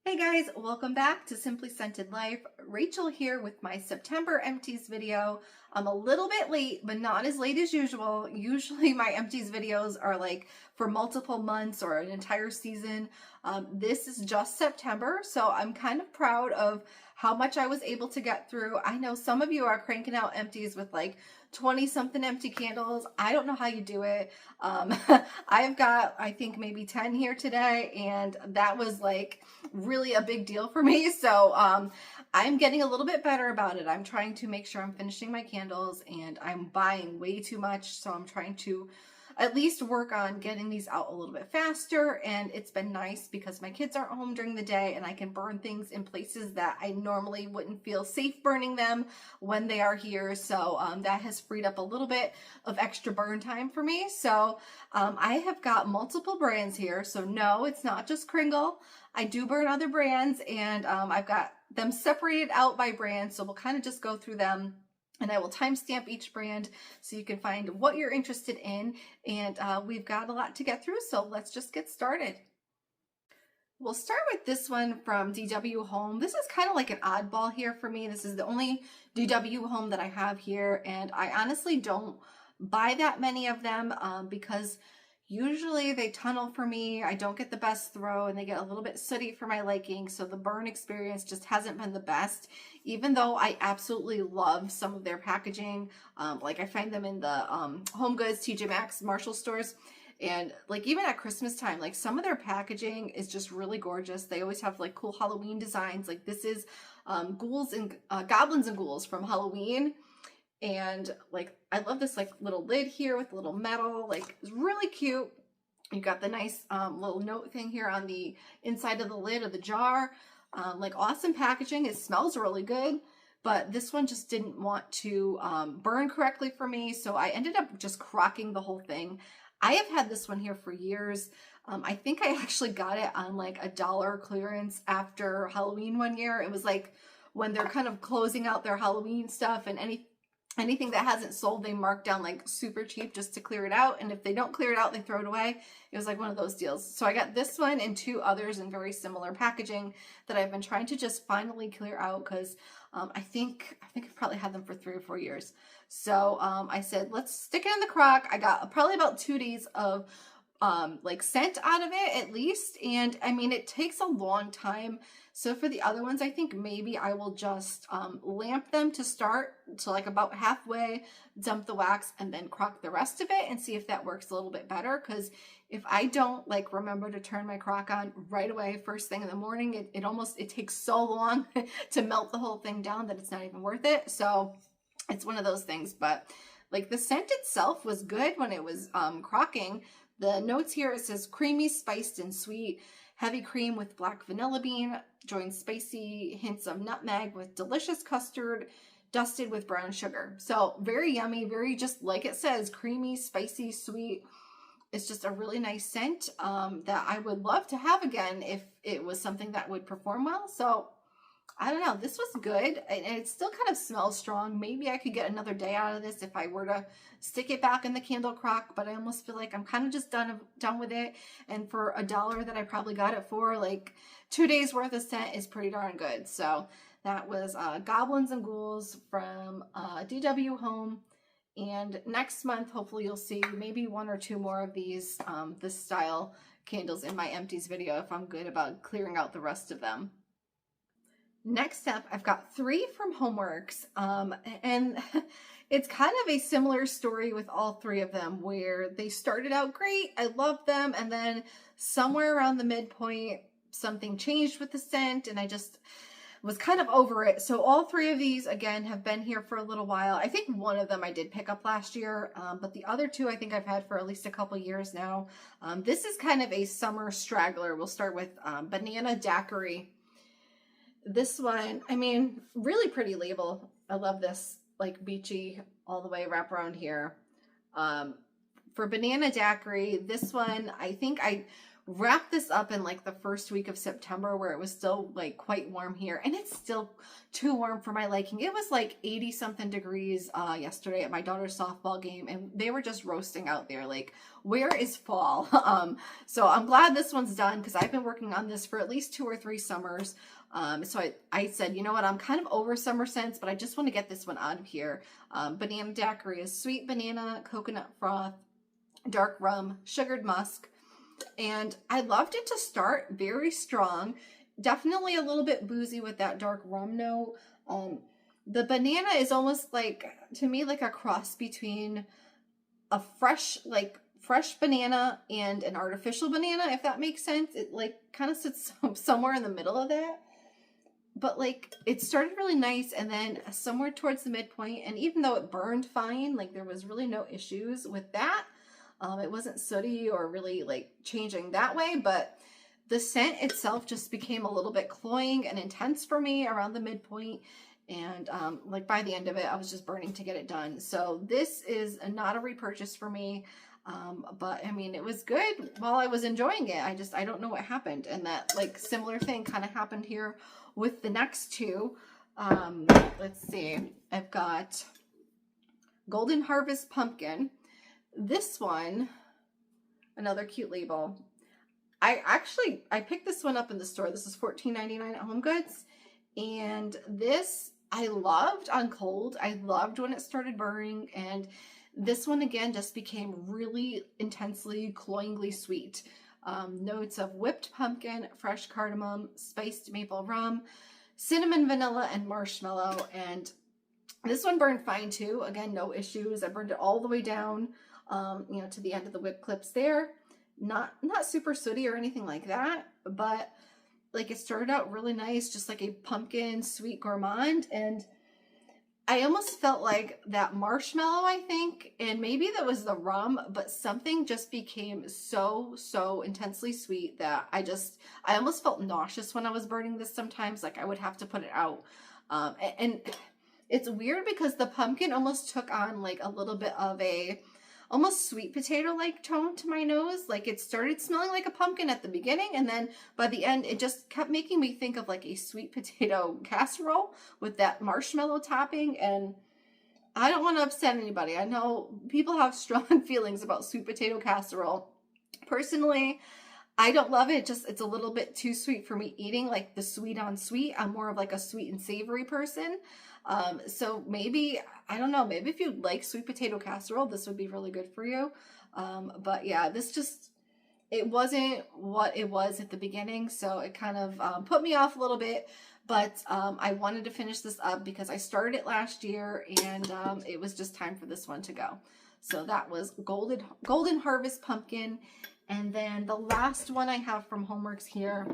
Hey guys, welcome back to Simply Scented Life. Rachel here with my September empties video. I'm a little bit late, but not as late as usual. Usually my empties videos are like for multiple months or an entire season. This is just September, so I'm kind of proud of how much I was able to get through. I know some of you are cranking out empties with like 20 something empty candles. I don't know how you do it. I've got, I think maybe 10 here today, and that was like really a big deal for me. So I'm getting a little bit better about it. I'm trying to make sure I'm finishing my candles, and I'm buying way too much. So I'm trying to at least work on getting these out a little bit faster. And it's been nice because my kids aren't home during the day and I can burn things in places that I normally wouldn't feel safe burning them when they are here. So that has freed up a little bit of extra burn time for me. So I have got multiple brands here. So no, it's not just Kringle. I do burn other brands, and I've got them separated out by brand. So we'll kind of just go through them, and I will timestamp each brand so you can find what you're interested in. And we've got a lot to get through, so let's just get started. We'll start with this one from DW Home. This is kind of like an oddball here for me. This is the only DW Home that I have here, and I honestly don't buy that many of them because usually they tunnel for me. I don't get the best throw, and they get a little bit sooty for my liking. So the burn experience just hasn't been the best, even though I absolutely love some of their packaging. Like I find them in the Home Goods, TJ Maxx, Marshall stores. And like even at Christmas time, like some of their packaging is just really gorgeous. They always have like cool Halloween designs. Like this is Ghouls and Goblins and Ghouls from Halloween. And like I love this like little lid here with a little metal, like it's really cute. You got the nice little note thing here on the inside of the lid of the jar. Like awesome packaging. It smells really good, but this one just didn't want to burn correctly for me, so I ended up just crocking the whole thing. I have had this one here for years. I think I actually got it on like $1 clearance after Halloween one year. It was like when they're kind of closing out their Halloween stuff, and anything that hasn't sold, they mark down like super cheap just to clear it out. And if they don't clear it out, they throw it away. It was like one of those deals. So I got this one and two others in very similar packaging that I've been trying to just finally clear out because I think I've probably had them for 3 or 4 years. So I said, let's stick it in the crock. I got probably about 2 days of like scent out of it at least. And I mean, it takes a long time. So for the other ones, I think maybe I will just lamp them to start to like about halfway, dump the wax, and then crock the rest of it and see if that works a little bit better. Because if I don't like remember to turn my crock on right away first thing in the morning, it takes so long to melt the whole thing down that it's not even worth it. So it's one of those things. But like the scent itself was good when it was crocking. The notes here, it says creamy, spiced, and sweet. Heavy cream with black vanilla bean. Joins spicy hints of nutmeg with delicious custard dusted with brown sugar. So very yummy, very just like it says, creamy, spicy, sweet. It's just a really nice scent that I would love to have again if it was something that would perform well. So I don't know, this was good, and it still kind of smells strong. Maybe I could get another day out of this if I were to stick it back in the candle crock, but I almost feel like I'm kind of just done with it. And for $1 that I probably got it for, like 2 days worth of scent is pretty darn good. So that was Goblins and Ghouls from DW Home. And next month, hopefully you'll see maybe 1 or 2 more of these, this style candles in my empties video if I'm good about clearing out the rest of them. Next up, I've got 3 from Homeworx, and it's kind of a similar story with all 3 of them, where they started out great, I loved them, and then somewhere around the midpoint, something changed with the scent, and I just was kind of over it. So all 3 of these, again, have been here for a little while. I think one of them I did pick up last year, but the other 2 I think I've had for at least a couple years now. This is kind of a summer straggler. We'll start with Banana Daiquiri. This one, I mean, really pretty label. I love this, like beachy all the way wrap around here. For Banana Daiquiri, this one, I think I wrapped this up in like the first week of September where it was still like quite warm here, and it's still too warm for my liking. It was like 80 something degrees yesterday at my daughter's softball game, and they were just roasting out there. Like, where is fall? So I'm glad this one's done because I've been working on this for at least 2 or 3 summers. So I said, you know what, I'm kind of over summer scents, but I just want to get this one out of here. Banana daiquiri is sweet banana, coconut froth, dark rum, sugared musk. And I loved it to start, very strong, definitely a little bit boozy with that dark rum note. The banana is almost like, to me, like a cross between a fresh banana and an artificial banana, if that makes sense. It like kind of sits somewhere in the middle of that. But like, it started really nice, and then somewhere towards the midpoint, and even though it burned fine, like there was really no issues with that. It wasn't sooty or really like changing that way, but the scent itself just became a little bit cloying and intense for me around the midpoint. And like by the end of it, I was just burning to get it done. So this is not a repurchase for me. But I mean, it was good while I was enjoying it. I don't know what happened. And that like similar thing kind of happened here with the next two. Let's see. I've got Golden Harvest Pumpkin. This one, another cute label. I picked this one up in the store. This is $14.99 at HomeGoods. And this I loved on cold. I loved when it started burning. And this one again just became really intensely, cloyingly sweet. Notes of whipped pumpkin, fresh cardamom, spiced maple rum, cinnamon, vanilla, and marshmallow. And this one burned fine too. Again, no issues. I burned it all the way down, you know, to the end of the whip clips there. Not super sooty or anything like that, but like it started out really nice, just like a pumpkin sweet gourmand. And I almost felt like that marshmallow, I think, and maybe that was the rum, but something just became so intensely sweet that I almost felt nauseous when I was burning this sometimes. Like I would have to put it out. And it's weird because the pumpkin almost took on like a little bit of a almost sweet potato like tone to my nose. Like it started smelling like a pumpkin at the beginning, and then by the end it just kept making me think of like a sweet potato casserole with that marshmallow topping. And I don't want to upset anybody. I know people have strong feelings about sweet potato casserole. Personally, I don't love it. It's a little bit too sweet for me eating, like the sweet on sweet. I'm more of like a sweet and savory person. So maybe, I don't know, maybe if you like sweet potato casserole, this would be really good for you. But yeah, it wasn't what it was at the beginning. So it kind of put me off a little bit, but I wanted to finish this up because I started it last year, and it was just time for this one to go. So that was Golden Harvest Pumpkin. And then the last one I have from Homeworx here,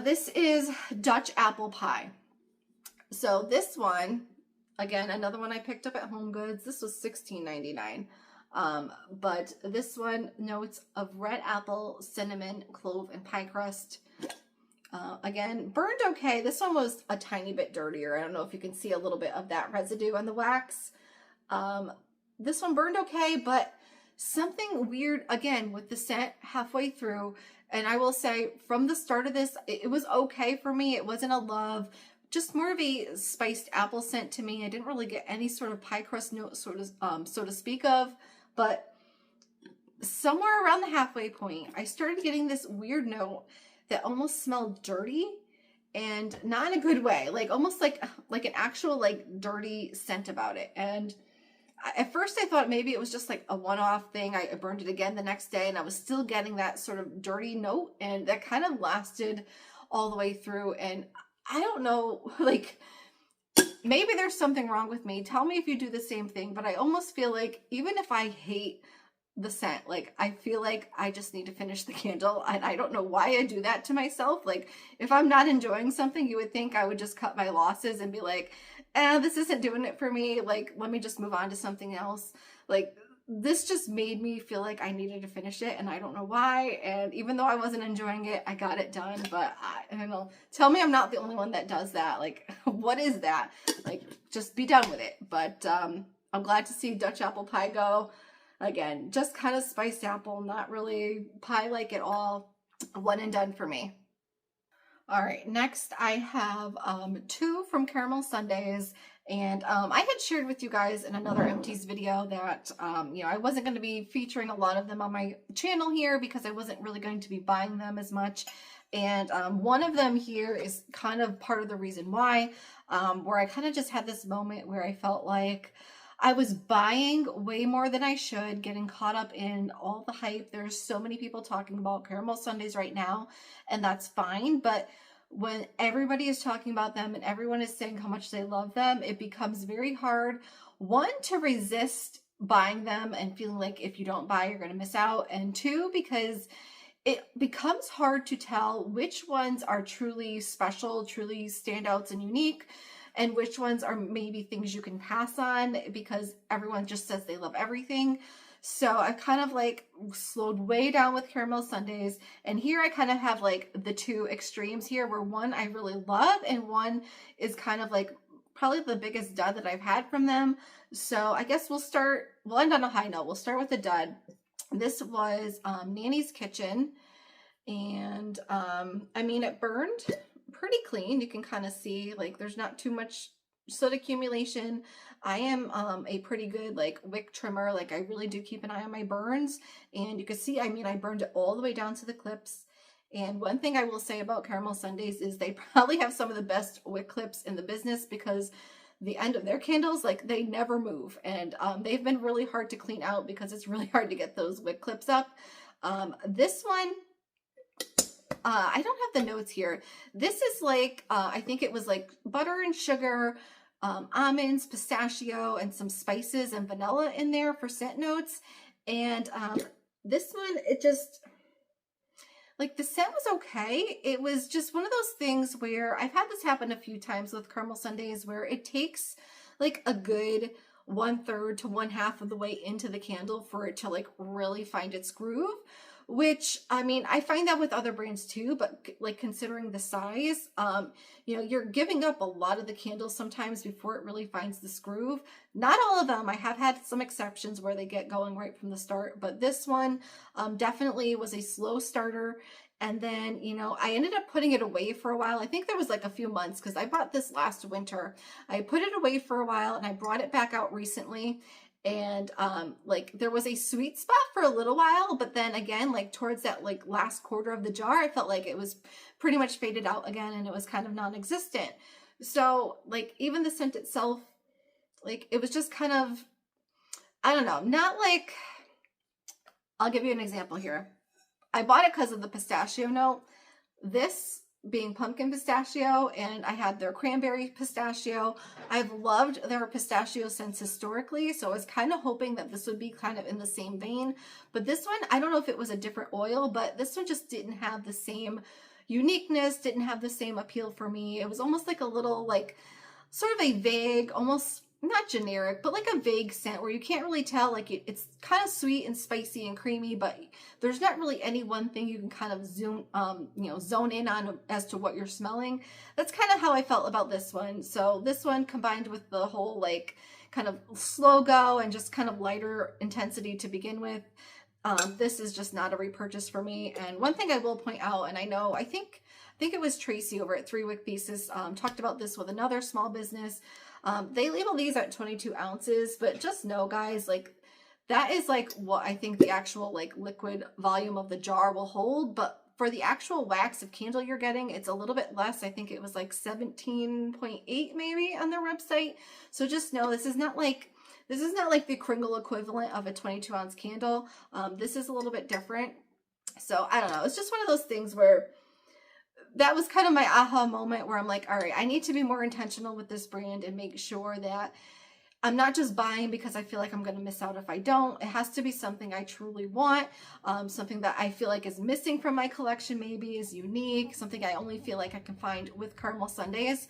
this is Dutch Apple Pie. So this one, again, another one I picked up at HomeGoods. This was $16.99. But this one, notes of red apple, cinnamon, clove, and pie crust. Again, burned okay. This one was a tiny bit dirtier. I don't know if you can see a little bit of that residue on the wax. This one burned okay, but something weird, again, with the scent halfway through. And I will say, from the start of this, it was okay for me. It wasn't a love. Just more of a spiced apple scent to me. I didn't really get any sort of pie crust note, so to speak of. But somewhere around the halfway point, I started getting this weird note that almost smelled dirty, and not in a good way. Like almost like an actual like dirty scent about it. And at first I thought maybe it was just like a one-off thing. I burned it again the next day, and I was still getting that sort of dirty note, and that kind of lasted all the way through. And I don't know, like, maybe there's something wrong with me. Tell me if you do the same thing, but I almost feel like even if I hate the scent, like, I feel like I just need to finish the candle. And I don't know why I do that to myself. Like, if I'm not enjoying something, you would think I would just cut my losses and be like, this isn't doing it for me. Like, let me just move on to something else. Like, this just made me feel like I needed to finish it, and I don't know why. And even though I wasn't enjoying it, I got it done. But I don't know. Tell me I'm not the only one that does that. Like, what is that? Like, just be done with it. But I'm glad to see Dutch Apple Pie go. Again, just kind of spiced apple, not really pie-like at all. One and done for me. All right, next I have two from Caramel Sundays. And I had shared with you guys in another Empties video that, you know, I wasn't going to be featuring a lot of them on my channel here because I wasn't really going to be buying them as much. And one of them here is kind of part of the reason why, where I kind of just had this moment where I felt like I was buying way more than I should, getting caught up in all the hype. There's so many people talking about Caramel Sundays right now, and that's fine. But when everybody is talking about them and everyone is saying how much they love them, it becomes very hard, one, to resist buying them and feeling like if you don't buy, you're going to miss out. And two, because it becomes hard to tell which ones are truly special, truly standouts and unique, and which ones are maybe things you can pass on because everyone just says they love everything. So I kind of like slowed way down with Caramel Sundays. And here I kind of have like the two extremes here where one I really love and one is kind of like probably the biggest dud that I've had from them. So I guess we'll end on a high note. We'll start with the dud. This was Nanny's Kitchen. And I mean, it burned pretty clean. You can kind of see like there's not too much soot accumulation. I am a pretty good like wick trimmer. Like I really do keep an eye on my burns, and you can see, I mean, I burned it all the way down to the clips. And one thing I will say about Caramel Sundays is they probably have some of the best wick clips in the business because the end of their candles, like they never move. And they've been really hard to clean out because it's really hard to get those wick clips up. This one, I don't have the notes here. This is like, I think it was like butter and sugar, almonds, pistachio, and some spices and vanilla in there for scent notes. And this one, it just, like the scent was okay. It was just one of those things where I've had this happen a few times with Caramel Sundays where it takes like a good 1/3 to 1/2 of the way into the candle for it to like really find its groove. Which, I mean, I find that with other brands too, but like considering the size, you know, you're giving up a lot of the candles sometimes before it really finds this groove. Not all of them. I have had some exceptions where they get going right from the start, but this one definitely was a slow starter. And then, you know, I ended up putting it away for a while. I think there was like a few months because I bought this last winter. I put it away for a while and I brought it back out recently. And like there was a sweet spot for a little while, but then again, like towards that like last quarter of the jar, I felt like it was pretty much faded out again and it was kind of non-existent. So like even the scent itself, like it was just kind of, I don't know, not like, I'll give you an example here. I bought it because of the pistachio note. This being pumpkin pistachio, and I had their cranberry pistachio. I've loved their pistachio scents historically, so I was kind of hoping that this would be kind of in the same vein. But this one, I don't know if it was a different oil, but this one just didn't have the same uniqueness, didn't have the same appeal for me. It was almost like a little like sort of a vague, almost not generic, but like a vague scent where you can't really tell, like it's kind of sweet and spicy and creamy, but there's not really any one thing you can kind of zone in on as to what you're smelling. That's kind of how I felt about this one. So this one combined with the whole like kind of slow go and just kind of lighter intensity to begin with, this is just not a repurchase for me. And one thing I will point out, and I think it was Tracy over at 3 Wick Pieces talked about this with another small business. They label these at 22 ounces, but just know, guys, like that is like what I think the actual like liquid volume of the jar will hold. But for the actual wax of candle you're getting, it's a little bit less. I think it was like 17.8 maybe on their website. So just know this is not like the Kringle equivalent of a 22 ounce candle. This is a little bit different. So I don't know. It's just one of those things where that was kind of my aha moment where I'm like, all right, I need to be more intentional with this brand and make sure that I'm not just buying because I feel like I'm going to miss out if I don't. It has to be something I truly want, something that I feel like is missing from my collection, maybe is unique, something I only feel like I can find with Caramel Sundays.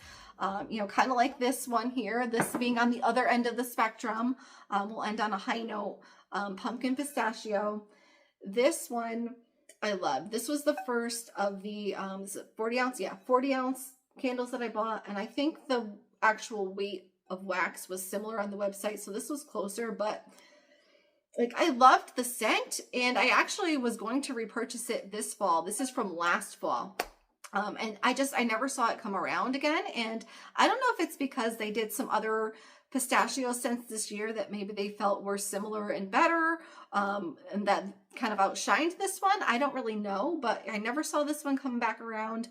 You know, kind of like this one here, this being on the other end of the spectrum. We'll end on a high note. Pumpkin pistachio. This one I love. This was the first of the 40 ounce, yeah, 40 ounce candles that I bought, and I think the actual weight of wax was similar on the website, so this was closer. But like I loved the scent, and I actually was going to repurchase it this fall. This is from last fall. And I never saw it come around again. And I don't know if it's because they did some other pistachio scents this year that maybe they felt were similar and better, and that kind of outshined this one. I don't really know, but I never saw this one come back around.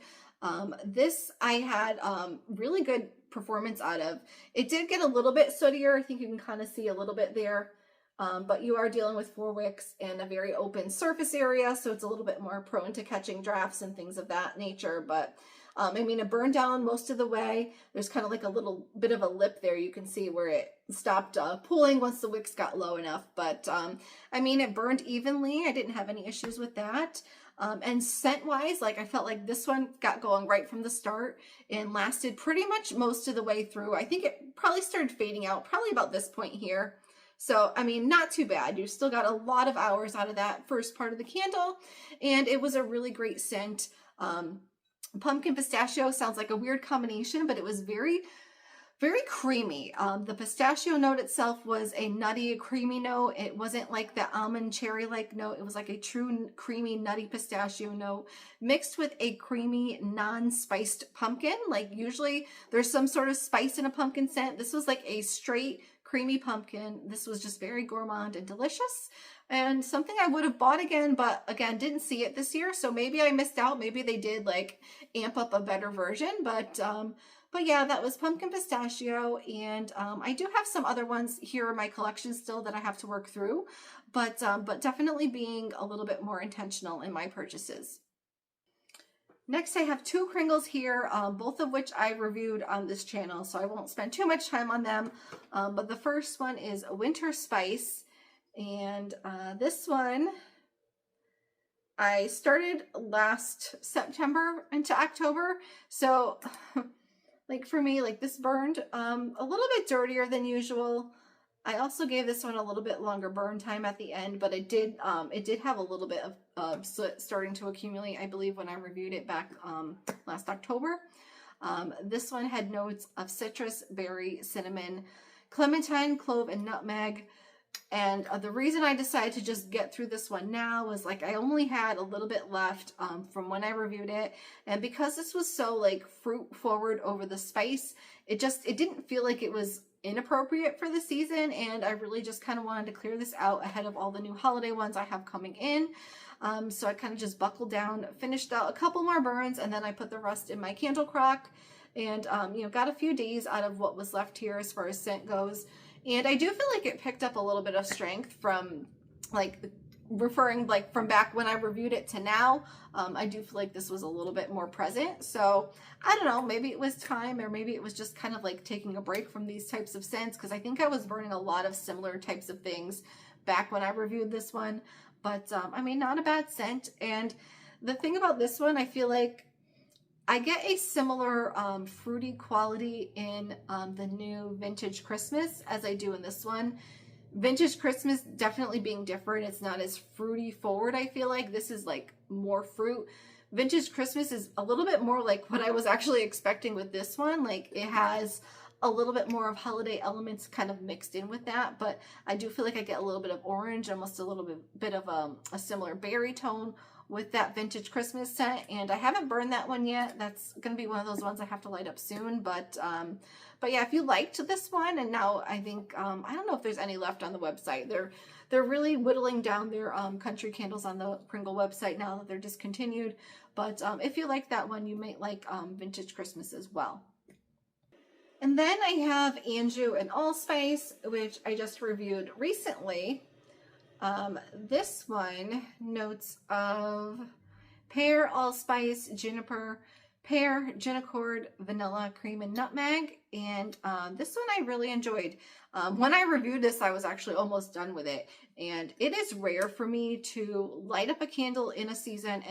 This I had really good performance out of. It did get a little bit sootier. I think you can kind of see a little bit there. But you are dealing with 4 wicks and a very open surface area, so it's a little bit more prone to catching drafts and things of that nature. But I mean, it burned down most of the way. There's kind of like a little bit of a lip there. You can see where it stopped pooling once the wicks got low enough. But I mean, it burned evenly. I didn't have any issues with that. And scent-wise, like I felt like this one got going right from the start and lasted pretty much most of the way through. I think it probably started fading out probably about this point here. So, I mean, not too bad. You still got a lot of hours out of that first part of the candle, and it was a really great scent. Pumpkin pistachio sounds like a weird combination, but it was very, very creamy. The pistachio note itself was a nutty, creamy note. It wasn't like the almond cherry-like note. It was like a true creamy, nutty pistachio note mixed with a creamy, non-spiced pumpkin. Like usually there's some sort of spice in a pumpkin scent. This was like a straight creamy pumpkin. This was just very gourmand and delicious, and something I would have bought again, but again, didn't see it this year. So maybe I missed out. Maybe they did like amp up a better version, but yeah, that was pumpkin pistachio. And I do have some other ones here in my collection still that I have to work through, but definitely being a little bit more intentional in my purchases. Next, I have 2 Kringles here, both of which I reviewed on this channel, so I won't spend too much time on them. But the first one is a Winter Spice, and this one I started last September into October. So, like for me, like this burned a little bit dirtier than usual. I also gave this one a little bit longer burn time at the end, but it did have a little bit of soot starting to accumulate, I believe, when I reviewed it back last October. This one had notes of citrus, berry, cinnamon, clementine, clove, and nutmeg. And the reason I decided to just get through this one now was like I only had a little bit left from when I reviewed it, and because this was so like fruit forward over the spice, it didn't feel like it was inappropriate for the season, and I really just kind of wanted to clear this out ahead of all the new holiday ones I have coming in. So I kind of just buckled down, finished out a couple more burns, and then I put the rest in my candle crock, and you know, got a few days out of what was left here as far as scent goes. And I do feel like it picked up a little bit of strength from like referring like from back when I reviewed it to now. I do feel like this was a little bit more present. So I don't know, maybe it was time, or maybe it was just kind of like taking a break from these types of scents, because I think I was burning a lot of similar types of things back when I reviewed this one. But I mean, not a bad scent. And the thing about this one, I feel like I get a similar fruity quality in the new Vintage Christmas as I do in this one. Vintage Christmas definitely being different. It's not as fruity forward, I feel like. This is like more fruit. Vintage Christmas is a little bit more like what I was actually expecting with this one. Like it has a little bit more of holiday elements kind of mixed in with that, but I do feel like I get a little bit of orange, almost a little bit of a similar berry tone with that Vintage Christmas scent. And I haven't burned that one yet. That's going to be one of those ones I have to light up soon. But yeah, if you liked this one, and now I think, I don't know if there's any left on the website. They're really whittling down their country candles on the Kringle website now that they're discontinued. But if you like that one, you might like Vintage Christmas as well. And then I have Anjou and Allspice, which I just reviewed recently. This one, notes of pear, allspice, juniper, pear, ginicord, vanilla, cream, and nutmeg. And this one I really enjoyed. When I reviewed this, I was actually almost done with it. And it is rare for me to light up a candle in a season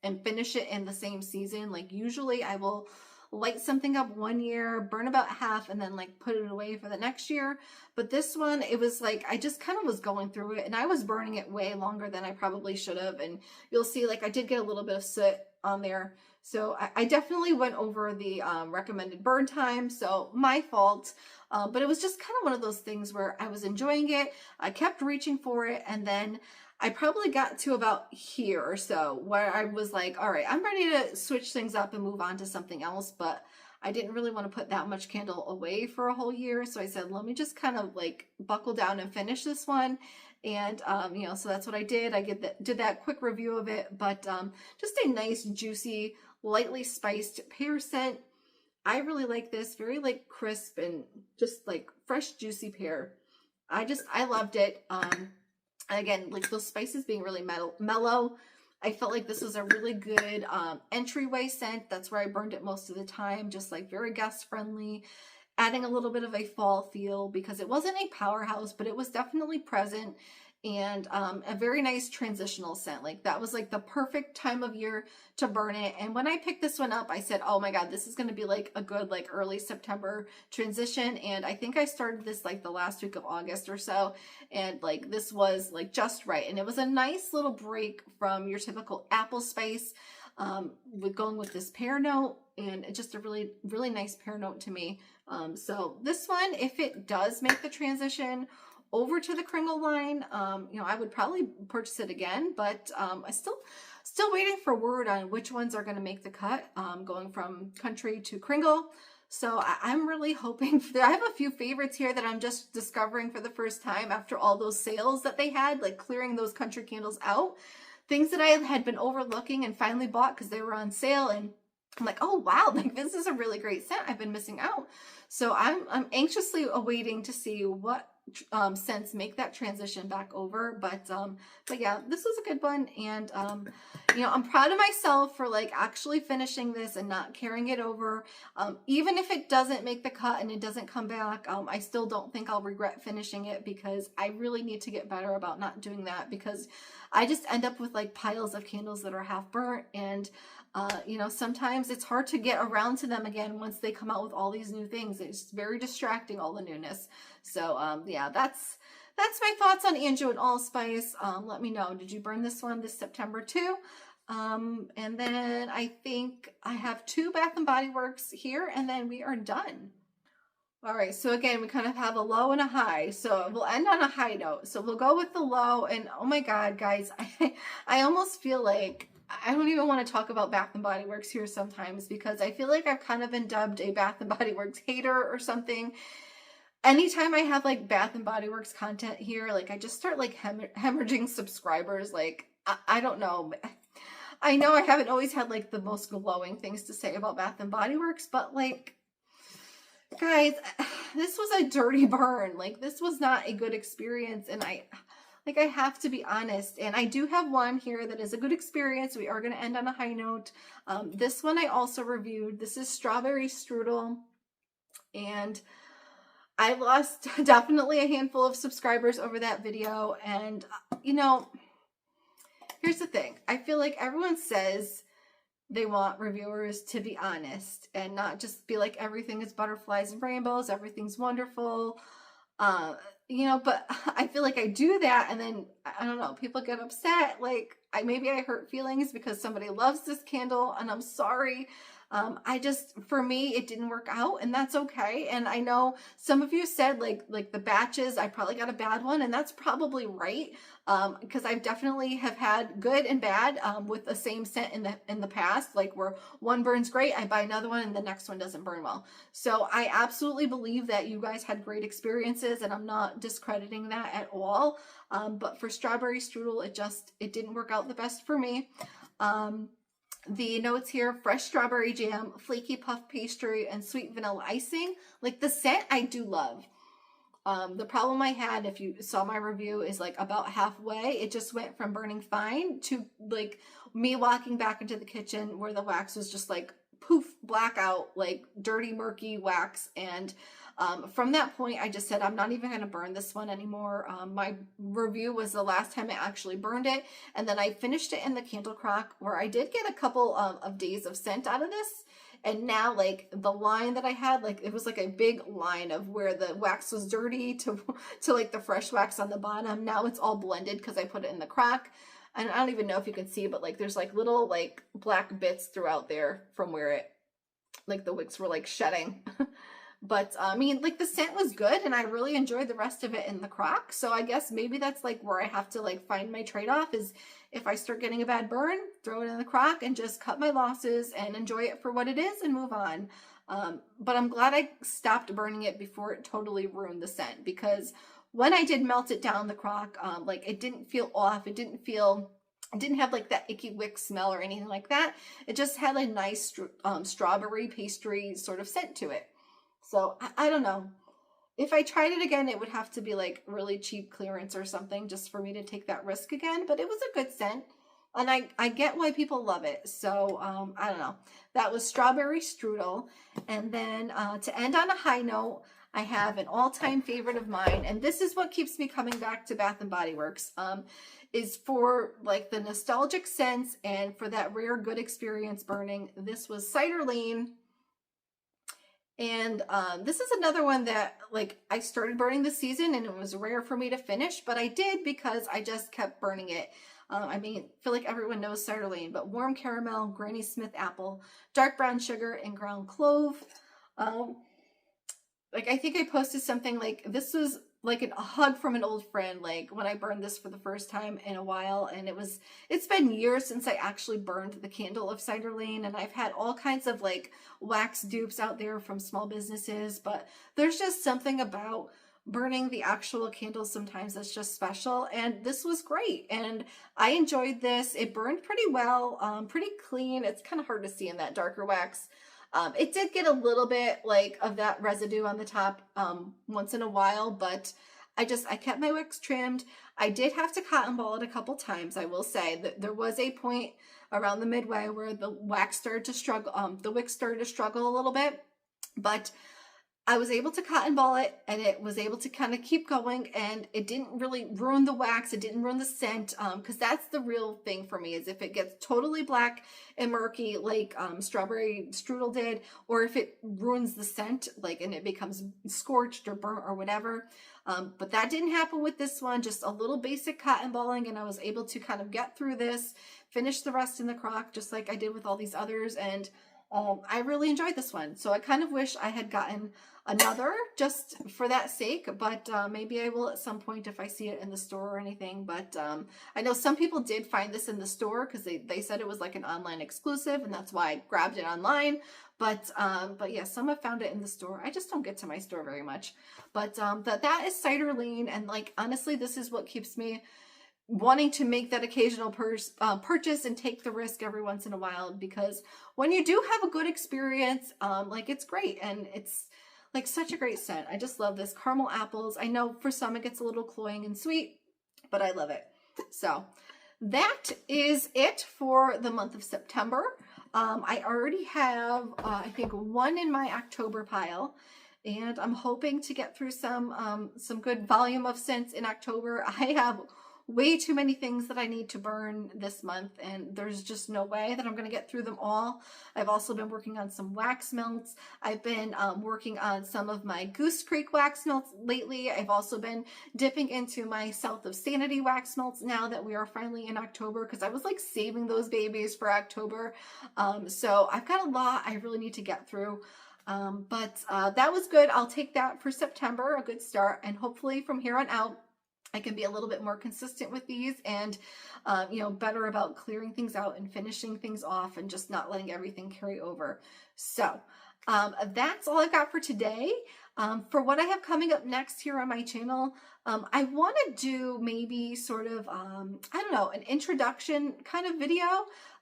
and finish it in the same season. Like usually I will light something up one year, burn about half, and then like put it away for the next year. But this one, it was like I just kind of was going through it, and I was burning it way longer than I probably should have. And you'll see like I did get a little bit of soot on there So I definitely went over the recommended burn time, so my fault. But it was just kind of one of those things where I was enjoying it. I kept reaching for it, and then I probably got to about here or so where I was like, all right, I'm ready to switch things up and move on to something else. But I didn't really want to put that much candle away for a whole year. So I said, let me just kind of like buckle down and finish this one. And, you know, so that's what I did. I did that quick review of it, but just a nice, juicy, lightly spiced pear scent. I really like this, very like crisp and just like fresh, juicy pear. I loved it. Again, like those spices being really mellow. I felt like this was a really good entryway scent. That's where I burned it most of the time, just like very guest friendly, adding a little bit of a fall feel because it wasn't a powerhouse, but it was definitely present, and a very nice transitional scent. Like that was like the perfect time of year to burn it. And when I picked this one up, I said, oh my God, this is going to be like a good like early September transition. And I think I started this like the last week of August or so. And like this was like just right. And it was a nice little break from your typical apple spice, with going with this pear note, and just a really, really nice pear note to me. So this one, if it does make the transition over to the Kringle line, you know, I would probably purchase it again, but I still waiting for word on which ones are going to make the cut, going from country to Kringle. So I'm really hoping I have a few favorites here that I'm just discovering for the first time after all those sales that they had, like clearing those country candles out. Things that I had been overlooking and finally bought because they were on sale, and I'm like, oh wow, like this is a really great scent I've been missing out. So I'm anxiously awaiting to see what scents make that transition back over. But yeah, this was a good one, and you know, I'm proud of myself for like actually finishing this and not carrying it over. Even if it doesn't make the cut and it doesn't come back, I still don't think I'll regret finishing it, because I really need to get better about not doing that, because I just end up with like piles of candles that are half burnt, and you know, sometimes it's hard to get around to them again once they come out with all these new things. It's very distracting, all the newness. So yeah, that's my thoughts on Anjou and Allspice. Let me know, did you burn this one this September too? And then I think I have 2 Bath and Body Works here, and then we are done. All right, so again, we kind of have a low and a high. So we'll end on a high note. So we'll go with the low, and oh my God, guys, I almost feel like I don't even want to talk about Bath and Body Works here sometimes, because I feel like I've kind of been dubbed a Bath and Body Works hater or something. Anytime I have like Bath and Body Works content here, like I just start like hemorrhaging subscribers. Like, I don't know. I know I haven't always had like the most glowing things to say about Bath and Body Works, but like, guys, this was a dirty burn. Like, this was not a good experience, and I have to be honest. And I do have one here that is a good experience. We are going to end on a high note. This one I also reviewed. This is Strawberry Strudel, and I lost definitely a handful of subscribers over that video. And you know, here's the thing. I feel like everyone says they want reviewers to be honest and not just be like, everything is butterflies and rainbows, everything's wonderful. You know, but I feel like I do that, and then I don't know, people get upset. Like, maybe I hurt feelings because somebody loves this candle, and I'm sorry. For me, it didn't work out, and that's okay. And I know some of you said like the batches, I probably got a bad one, and that's probably right. Because I've definitely have had good and bad with the same scent in the past, like where one burns great, I buy another one, and the next one doesn't burn well. So I absolutely believe that you guys had great experiences, and I'm not discrediting that at all. But for Strawberry Strudel, it didn't work out the best for me. The notes here: fresh strawberry jam, flaky puff pastry, and sweet vanilla icing. Like, the scent I do love. The problem I had, if you saw my review, is like about halfway, it just went from burning fine to like me walking back into the kitchen where the wax was just like poof, blackout, like dirty, murky wax. And from that point, I just said, I'm not even going to burn this one anymore. My review was the last time I actually burned it. And then I finished it in the candle crock, where I did get a couple of days of scent out of this. And now, like, the line that I had, like, it was like a big line of where the wax was dirty to like the fresh wax on the bottom. Now it's all blended because I put it in the crock. and I don't even know if you can see, but like there's like little like black bits throughout there from where it, like the wicks were like shedding. But I mean, like the scent was good and I really enjoyed the rest of it in the crock. So I guess maybe that's like where I have to like find my trade-off, is if I start getting a bad burn, throw it in the crock and just cut my losses and enjoy it for what it is and move on. But I'm glad I stopped burning it before it totally ruined the scent, because when I did melt it down the crock, like it didn't feel off. It didn't have like that icky wick smell or anything like that. It just had a nice strawberry pastry sort of scent to it. So I don't know. If I tried it again, it would have to be like really cheap clearance or something just for me to take that risk again. But it was a good scent. And I get why people love it. So I don't know. That was Strawberry Strudel. And then to end on a high note, I have an all-time favorite of mine. And this is what keeps me coming back to Bath & Body Works. Is for like the nostalgic sense and for that rare good experience burning. This was Cider Lane. And this is another one that like I started burning this season and it was rare for me to finish, but I did because I just kept burning it. I mean, I feel like everyone knows Cider Lane, but warm caramel, Granny Smith apple, dark brown sugar, and ground clove. Like I think I posted something like this was like a hug from an old friend, like when I burned this for the first time in a while. And it's been years since I actually burned the candle of Cider Lane, and I've had all kinds of like wax dupes out there from small businesses, but there's just something about burning the actual candles sometimes that's just special. And this was great and I enjoyed this. It burned pretty well, pretty clean. It's kind of hard to see in that darker wax. It did get a little bit like of that residue on the top once in a while, but I kept my wicks trimmed. I did have to cotton ball it a couple times. I will say that there was a point around the midway where the wax started to struggle, the wick started to struggle a little bit, but I was able to cotton ball it and it was able to kind of keep going, and it didn't really ruin the wax. It didn't ruin the scent, because that's the real thing for me, is if it gets totally black and murky like Strawberry Strudel did, or if it ruins the scent, like, and it becomes scorched or burnt or whatever. But that didn't happen with this one, just a little basic cotton balling, and I was able to kind of get through this, finish the rest in the crock, just like I did with all these others. And I really enjoyed this one. So I kind of wish I had gotten another just for that sake, but maybe I will at some point if I see it in the store or anything. But I know some people did find this in the store because they said it was like an online exclusive, and that's why I grabbed it online. But yeah, some have found it in the store. I just don't get to my store very much. But that is Cider Lane, and like honestly, this is what keeps me wanting to make that occasional purchase and take the risk every once in a while, because when you do have a good experience, like it's great, and it's like such a great scent. I just love this. Caramel apples. I know for some it gets a little cloying and sweet, but I love it. So that is it for the month of September. I already have, I think, one in my October pile, and I'm hoping to get through some good volume of scents in October. I have way too many things that I need to burn this month, and there's just no way that I'm going to get through them all. I've also been working on some wax melts. I've been working on some of my Goose Creek wax melts lately. I've also been dipping into my South of Sanity wax melts now that we are finally in October, because I was like saving those babies for October. So I've got a lot I really need to get through. But that was good. I'll take that for September, a good start, and hopefully from here on out I can be a little bit more consistent with these and, you know, better about clearing things out and finishing things off and just not letting everything carry over. So that's all I've got for today. For what I have coming up next here on my channel, I want to do maybe sort of, I don't know, an introduction kind of video.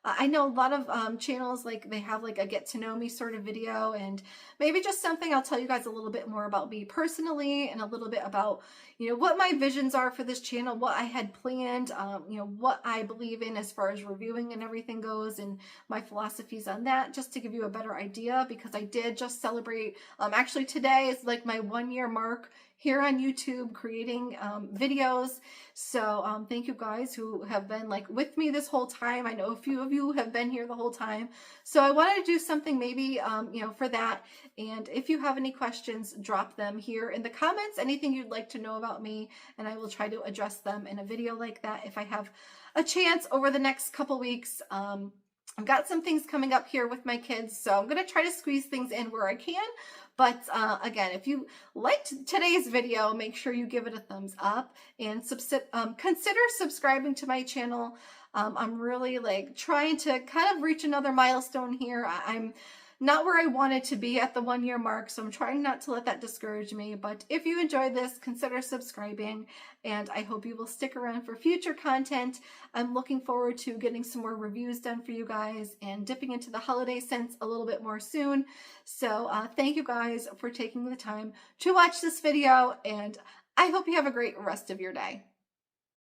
I know a lot of channels, like they have like a get to know me sort of video, and maybe just something I'll tell you guys a little bit more about me personally, and a little bit about, you know, what my visions are for this channel, what I had planned, you know, what I believe in as far as reviewing and everything goes, and my philosophies on that, just to give you a better idea, because I did just celebrate, actually today is like my 1-year mark here on YouTube creating videos. So thank you guys who have been like with me this whole time. I know a few of you have been here the whole time. So I wanted to do something maybe, you know, for that. And if you have any questions, drop them here in the comments, anything you'd like to know about me, and I will try to address them in a video like that if I have a chance over the next couple weeks. I've got some things coming up here with my kids, so I'm going to try to squeeze things in where I can. But again, if you liked today's video, make sure you give it a thumbs up and consider subscribing to my channel. I'm really like trying to kind of reach another milestone here. I'm not where I wanted to be at the 1 year mark, so I'm trying not to let that discourage me. But if you enjoyed this, consider subscribing, and I hope you will stick around for future content. I'm looking forward to getting some more reviews done for you guys and dipping into the holiday scents a little bit more soon. So thank you guys for taking the time to watch this video, and I hope you have a great rest of your day.